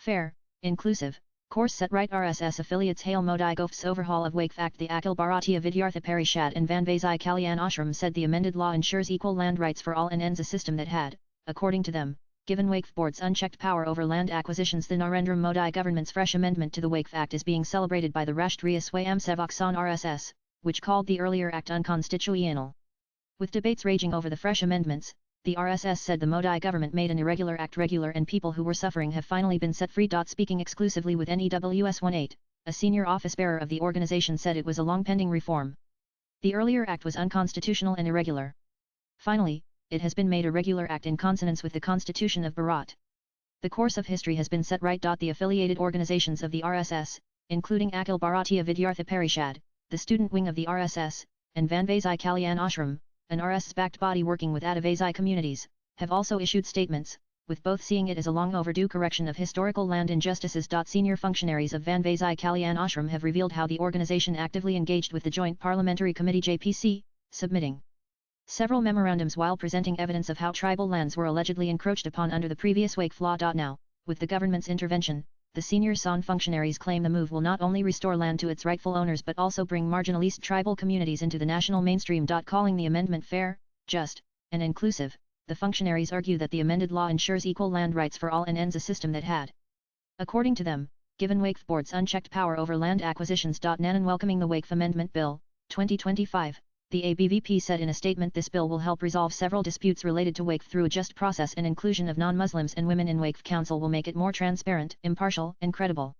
fair, inclusive, course set right. RSS affiliates Hail Modi Govts Overhaul of Waqf Act. The Akhil Bharatiya Vidyartha Parishad and Vanvazai Kalyan Ashram said the amended law ensures equal land rights for all and ends a system that had, according to them, given Waqf boards unchecked power over land acquisitions. The Narendra Modi government's fresh amendment to the Waqf Act is being celebrated by the Rashtriya Swayamsevak Sangh RSS, which called the earlier act unconstitutional. With debates raging over the fresh amendments, the RSS said the Modi government made an irregular act regular and people who were suffering have finally been set free. Speaking exclusively with NEWS18, a senior office bearer of the organization said it was a long-pending reform. The earlier act was unconstitutional and irregular. Finally, it has been made a regular act in consonance with the Constitution of Bharat. The course of history has been set right. The affiliated organizations of the RSS, including Akhil Bharatiya Vidyartha Parishad, the student wing of the RSS, and Vanvazai Kalyan Ashram, an RSS-backed body working with Adivasi communities, have also issued statements, with both seeing it as a long overdue correction of historical land injustices. Senior functionaries of Vanvazai Kalyan Ashram have revealed how the organization actively engaged with the Joint Parliamentary Committee JPC, submitting several memorandums while presenting evidence of how tribal lands were allegedly encroached upon under the previous Waqf law. Now, with the government's intervention, the senior SAN functionaries claim the move will not only restore land to its rightful owners but also bring marginalized tribal communities into the national mainstream. Calling the amendment fair, just, and inclusive, the functionaries argue that the amended law ensures equal land rights for all and ends a system that had, according to them, given Waqf boards unchecked power over land acquisitions. Nanan welcoming the Waqf Amendment Bill, 2025, the ABVP said in a statement this bill will help resolve several disputes related to Waqf through a just process, and inclusion of non-Muslims and women in Waqf Council will make it more transparent, impartial, and credible.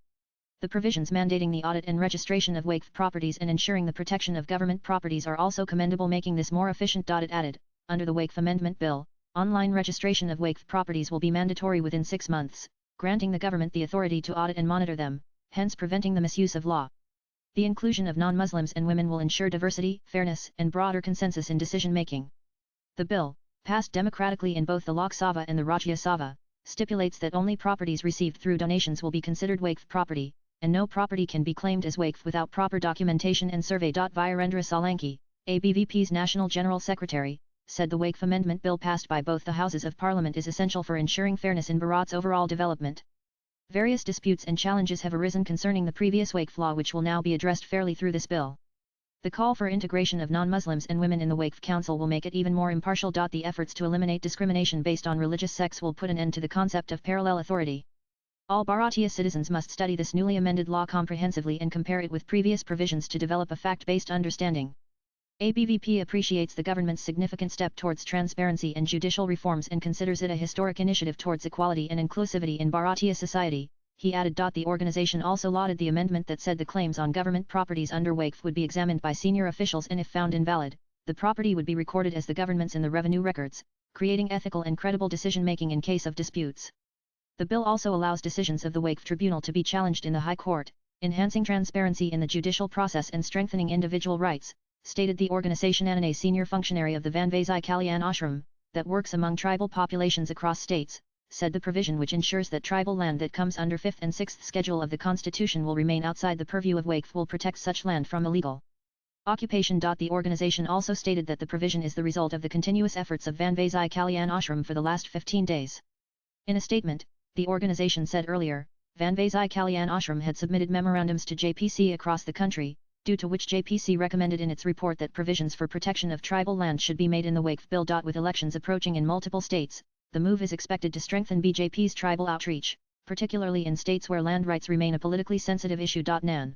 The provisions mandating the audit and registration of Waqf properties and ensuring the protection of government properties are also commendable, making this more efficient. It added, under the Waqf Amendment Bill, online registration of Waqf properties will be mandatory within 6 months, granting the government the authority to audit and monitor them, hence preventing the misuse of law. The inclusion of non-Muslims and women will ensure diversity, fairness, and broader consensus in decision-making. The bill, passed democratically in both the Lok Sabha and the Rajya Sabha, stipulates that only properties received through donations will be considered Waqf property, and no property can be claimed as Waqf without proper documentation and survey. Virendra Solanki, ABVP's National General Secretary, said the Waqf Amendment Bill passed by both the Houses of Parliament is essential for ensuring fairness in Bharat's overall development. Various disputes and challenges have arisen concerning the previous Waqf law, which will now be addressed fairly through this bill. The call for integration of non-Muslims and women in the Waqf Council will make it even more impartial. The efforts to eliminate discrimination based on religious sects will put an end to the concept of parallel authority. All Bharatiya citizens must study this newly amended law comprehensively and compare it with previous provisions to develop a fact-based understanding. ABVP appreciates the government's significant step towards transparency and judicial reforms and considers it a historic initiative towards equality and inclusivity in Bharatiya society, he added. The organization also lauded the amendment that said the claims on government properties under Waqf would be examined by senior officials, and if found invalid, the property would be recorded as the government's in the revenue records, creating ethical and credible decision-making in case of disputes. The bill also allows decisions of the Waqf Tribunal to be challenged in the High Court, enhancing transparency in the judicial process and strengthening individual rights, stated the organization. And a senior functionary of the Vanvazai Kalyan Ashram, that works among tribal populations across states, said the provision which ensures that tribal land that comes under 5th and 6th schedule of the Constitution will remain outside the purview of Waqf will protect such land from illegal occupation. The organization also stated that the provision is the result of the continuous efforts of Vanvazai Kalyan Ashram for the last 15 days. In a statement, the organization said earlier, Vanvazai Kalyan Ashram had submitted memorandums to JPC across the country, due to which JPC recommended in its report that provisions for protection of tribal land should be made in the Waqf bill. With elections approaching in multiple states, the move is expected to strengthen BJP's tribal outreach, particularly in states where land rights remain a politically sensitive issue. Nan